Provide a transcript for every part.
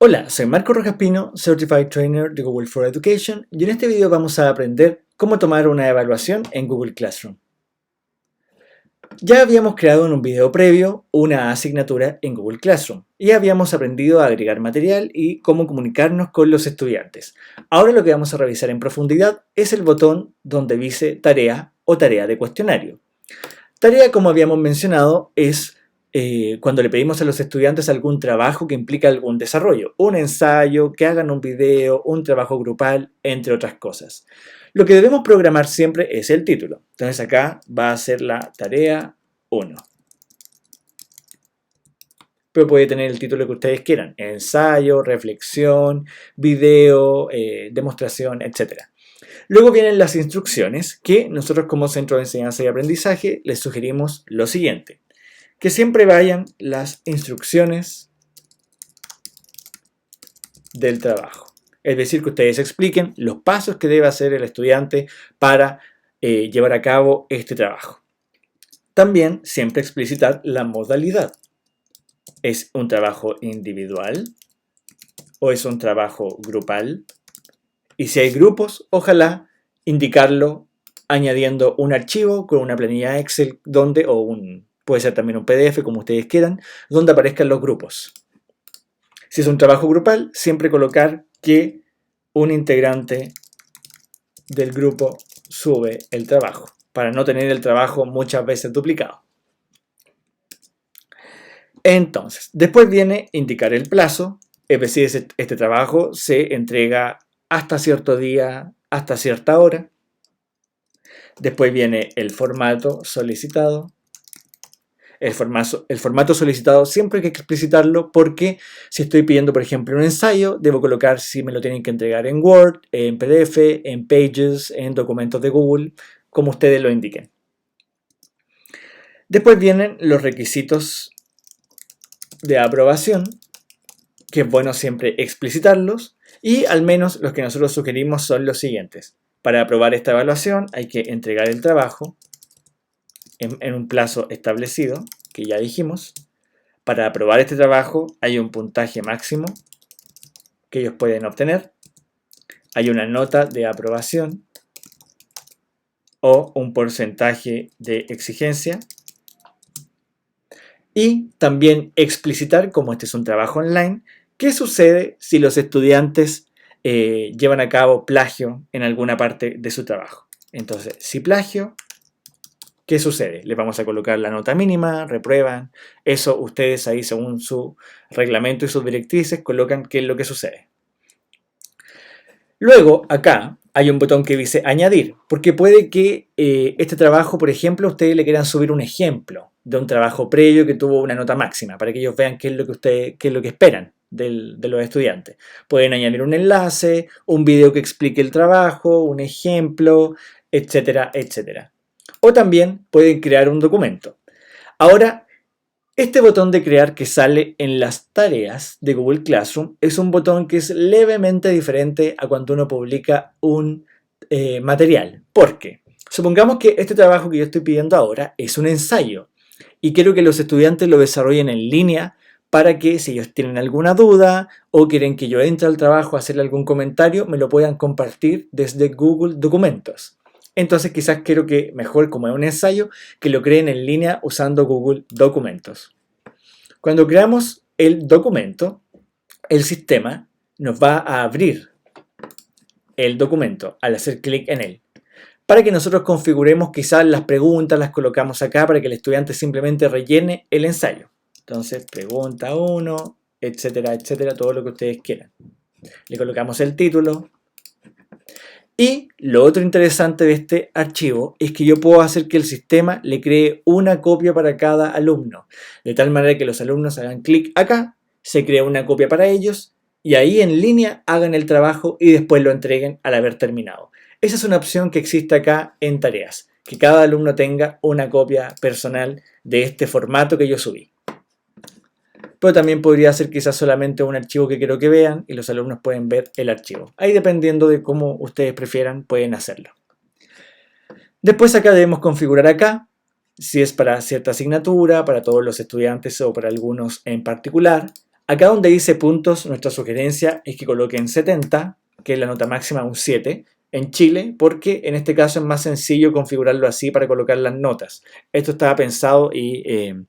Hola, soy Marco Rojas Pino, Certified Trainer de Google for Education y en este video vamos a aprender cómo tomar una evaluación en Google Classroom. Ya habíamos creado en un video previo una asignatura en Google Classroom y habíamos aprendido a agregar material y cómo comunicarnos con los estudiantes. Ahora lo que vamos a revisar en profundidad es el botón donde dice tarea o tarea de cuestionario. Tarea, como habíamos mencionado, es cuando le pedimos a los estudiantes algún trabajo que implica algún desarrollo, un ensayo, que hagan un video, un trabajo grupal, entre otras cosas. Lo que debemos programar siempre es el título. Entonces acá va a ser la tarea 1. Pero puede tener el título que ustedes quieran, ensayo, reflexión, video, demostración, etc. Luego vienen las instrucciones que nosotros como Centro de Enseñanza y Aprendizaje les sugerimos lo siguiente. Que siempre vayan las instrucciones del trabajo. Es decir, que ustedes expliquen los pasos que debe hacer el estudiante para llevar a cabo este trabajo. También siempre explicitar la modalidad. ¿Es un trabajo individual o es un trabajo grupal? Y si hay grupos, ojalá indicarlo añadiendo un archivo con una planilla Excel donde, puede ser también un PDF como ustedes quieran, donde aparezcan los grupos. Si es un trabajo grupal, siempre colocar que un integrante del grupo sube el trabajo, para no tener el trabajo muchas veces duplicado. Entonces, después viene indicar el plazo, es decir, este trabajo se entrega hasta cierto día, hasta cierta hora. Después viene el formato solicitado. El formato solicitado siempre hay que explicitarlo porque si estoy pidiendo, por ejemplo, un ensayo, debo colocar si me lo tienen que entregar en Word, en PDF, en Pages, en documentos de Google, como ustedes lo indiquen. Después vienen los requisitos de aprobación, que es bueno siempre explicitarlos, y al menos los que nosotros sugerimos son los siguientes. Para aprobar esta evaluación hay que entregar el trabajo en un plazo establecido, que ya dijimos. Para aprobar este trabajo hay un puntaje máximo que ellos pueden obtener. Hay una nota de aprobación o un porcentaje de exigencia. Y también explicitar, como este es un trabajo online, qué sucede si los estudiantes llevan a cabo plagio en alguna parte de su trabajo. Entonces, si plagio, ¿qué sucede? Les vamos a colocar la nota mínima, reprueban. Eso ustedes ahí, según su reglamento y sus directrices, colocan qué es lo que sucede. Luego, acá, hay un botón que dice añadir, porque puede que este trabajo, por ejemplo, ustedes le quieran subir un ejemplo de un trabajo previo que tuvo una nota máxima, para que ellos vean qué es lo que esperan de los estudiantes. Pueden añadir un enlace, un video que explique el trabajo, un ejemplo, etcétera, etcétera. O también pueden crear un documento. Ahora, este botón de crear que sale en las tareas de Google Classroom es un botón que es levemente diferente a cuando uno publica un material. ¿Por qué? Supongamos que este trabajo que yo estoy pidiendo ahora es un ensayo y quiero que los estudiantes lo desarrollen en línea para que si ellos tienen alguna duda o quieren que yo entre al trabajo a hacerle algún comentario, me lo puedan compartir desde Google Documentos. Entonces quizás quiero que mejor, como es un ensayo, que lo creen en línea usando Google Documentos. Cuando creamos el documento, el sistema nos va a abrir el documento al hacer clic en él. Para que nosotros configuremos quizás las preguntas, las colocamos acá para que el estudiante simplemente rellene el ensayo. Entonces, pregunta 1, etcétera, etcétera, todo lo que ustedes quieran. Le colocamos el título. Y lo otro interesante de este archivo es que yo puedo hacer que el sistema le cree una copia para cada alumno, de tal manera que los alumnos hagan clic acá, se crea una copia para ellos y ahí en línea hagan el trabajo y después lo entreguen al haber terminado. Esa es una opción que existe acá en tareas, que cada alumno tenga una copia personal de este formato que yo subí. Pero también podría ser quizás solamente un archivo que quiero que vean y los alumnos pueden ver el archivo. Ahí dependiendo de cómo ustedes prefieran pueden hacerlo. Después acá debemos configurar acá si es para cierta asignatura, para todos los estudiantes o para algunos en particular. Acá donde dice puntos, nuestra sugerencia es que coloquen 70, que es la nota máxima, un 7, en Chile, porque en este caso es más sencillo configurarlo así para colocar las notas. Esto estaba pensado y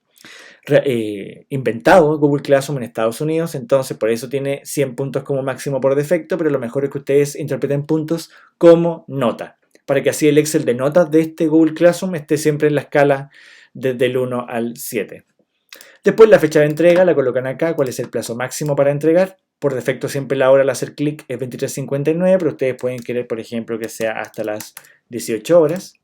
inventado Google Classroom en Estados Unidos, entonces por eso tiene 100 puntos como máximo por defecto, pero lo mejor es que ustedes interpreten puntos como nota, para que así el Excel de notas de este Google Classroom esté siempre en la escala desde el 1 al 7. Después la fecha de entrega la colocan acá, cuál es el plazo máximo para entregar. Por defecto siempre la hora al hacer clic es 23:59, pero ustedes pueden querer, por ejemplo, que sea hasta las 18 horas.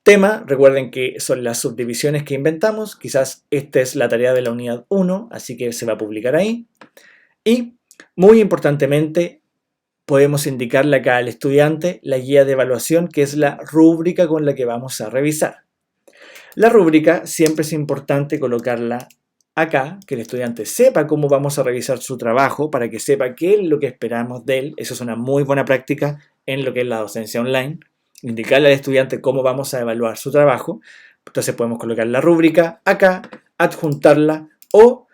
Tema, recuerden que son las subdivisiones que inventamos, quizás esta es la tarea de la unidad 1, así que se va a publicar ahí. Y, muy importantemente, podemos indicarle acá al estudiante la guía de evaluación, que es la rúbrica con la que vamos a revisar. La rúbrica siempre es importante colocarla acá, que el estudiante sepa cómo vamos a revisar su trabajo, para que sepa qué es lo que esperamos de él. Eso es una muy buena práctica en lo que es la docencia online. Indicarle al estudiante cómo vamos a evaluar su trabajo. Entonces podemos colocar la rúbrica acá, adjuntarla o,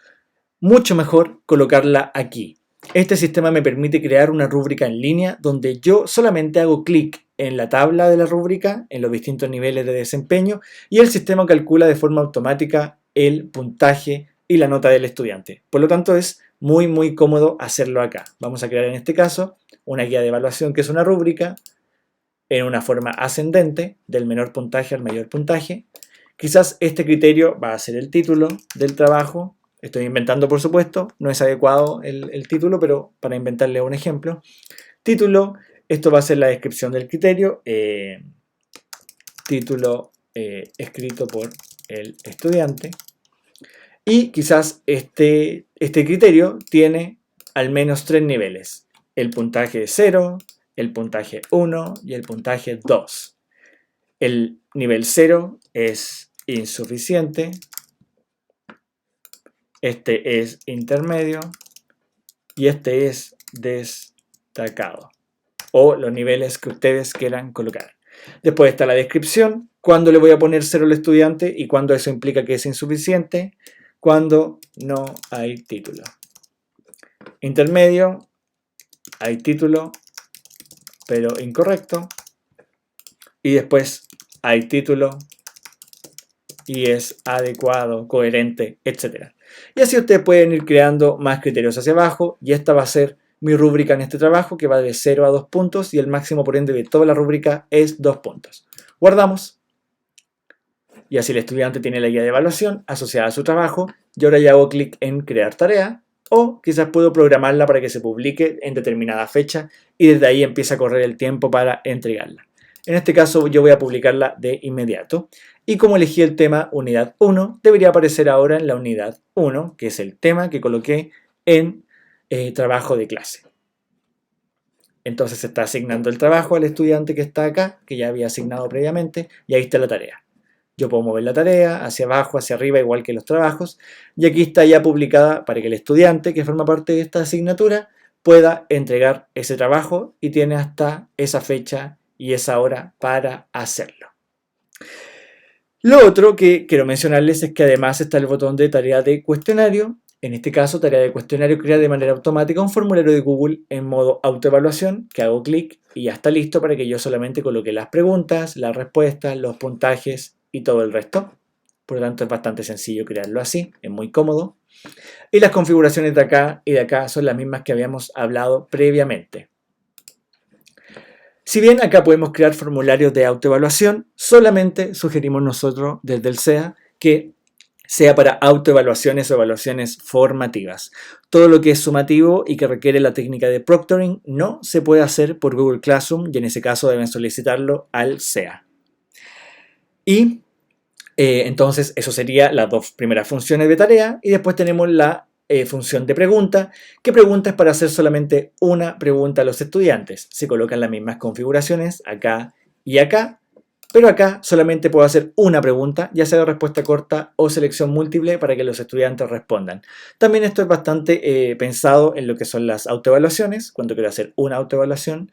mucho mejor, colocarla aquí. Este sistema me permite crear una rúbrica en línea donde yo solamente hago clic en la tabla de la rúbrica, en los distintos niveles de desempeño, y el sistema calcula de forma automática el puntaje y la nota del estudiante. Por lo tanto, es muy cómodo hacerlo acá. Vamos a crear en este caso una guía de evaluación que es una rúbrica en una forma ascendente, del menor puntaje al mayor puntaje. Quizás este criterio va a ser el título del trabajo. Estoy inventando, por supuesto, no es adecuado el título, pero para inventarle un ejemplo. Título, esto va a ser la descripción del criterio. Título escrito por el estudiante. Y quizás este criterio tiene al menos 3 niveles. El puntaje 0, el puntaje 1 y el puntaje 2. El nivel 0 es insuficiente. Este es intermedio y este es destacado, o los niveles que ustedes quieran colocar. Después está la descripción, cuándo le voy a poner 0 al estudiante y cuándo eso implica que es insuficiente, cuando no hay título. Intermedio, hay título, pero incorrecto. Y después hay título y es adecuado, coherente, etc. Y así ustedes pueden ir creando más criterios hacia abajo, y esta va a ser mi rúbrica en este trabajo, que va de 0 a 2 puntos, y el máximo por ende de toda la rúbrica es 2 puntos. Guardamos. Y así el estudiante tiene la guía de evaluación asociada a su trabajo. Yo ahora ya hago clic en crear tarea, o quizás puedo programarla para que se publique en determinada fecha y desde ahí empieza a correr el tiempo para entregarla. En este caso yo voy a publicarla de inmediato. Y como elegí el tema unidad 1, debería aparecer ahora en la unidad 1, que es el tema que coloqué en trabajo de clase. Entonces se está asignando el trabajo al estudiante que está acá, que ya había asignado previamente, y ahí está la tarea. Yo puedo mover la tarea hacia abajo, hacia arriba, igual que los trabajos, y aquí está ya publicada para que el estudiante que forma parte de esta asignatura pueda entregar ese trabajo y tiene hasta esa fecha y esa hora para hacerlo. Lo otro que quiero mencionarles es que además está el botón de tarea de cuestionario. En este caso, tarea de cuestionario crea de manera automática un formulario de Google en modo autoevaluación, que hago clic y ya está listo para que yo solamente coloque las preguntas, las respuestas, los puntajes y todo el resto. Por lo tanto, es bastante sencillo crearlo así, es muy cómodo. Y las configuraciones de acá y de acá son las mismas que habíamos hablado previamente. Si bien acá podemos crear formularios de autoevaluación, solamente sugerimos nosotros desde el SEA que sea para autoevaluaciones o evaluaciones formativas. Todo lo que es sumativo y que requiere la técnica de proctoring no se puede hacer por Google Classroom, y en ese caso deben solicitarlo al SEA. Y entonces eso sería las dos primeras funciones de tarea, y después tenemos la función de pregunta, que pregunta es para hacer solamente una pregunta a los estudiantes. Se colocan las mismas configuraciones acá y acá, pero acá solamente puedo hacer una pregunta, ya sea de respuesta corta o selección múltiple, para que los estudiantes respondan. También esto es bastante pensado en lo que son las autoevaluaciones, cuando quiero hacer una autoevaluación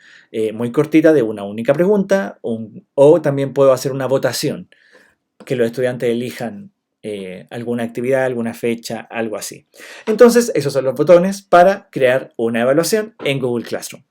muy cortita de una única pregunta, o también puedo hacer una votación, que los estudiantes elijan alguna actividad, alguna fecha, algo así. Entonces, esos son los botones para crear una evaluación en Google Classroom.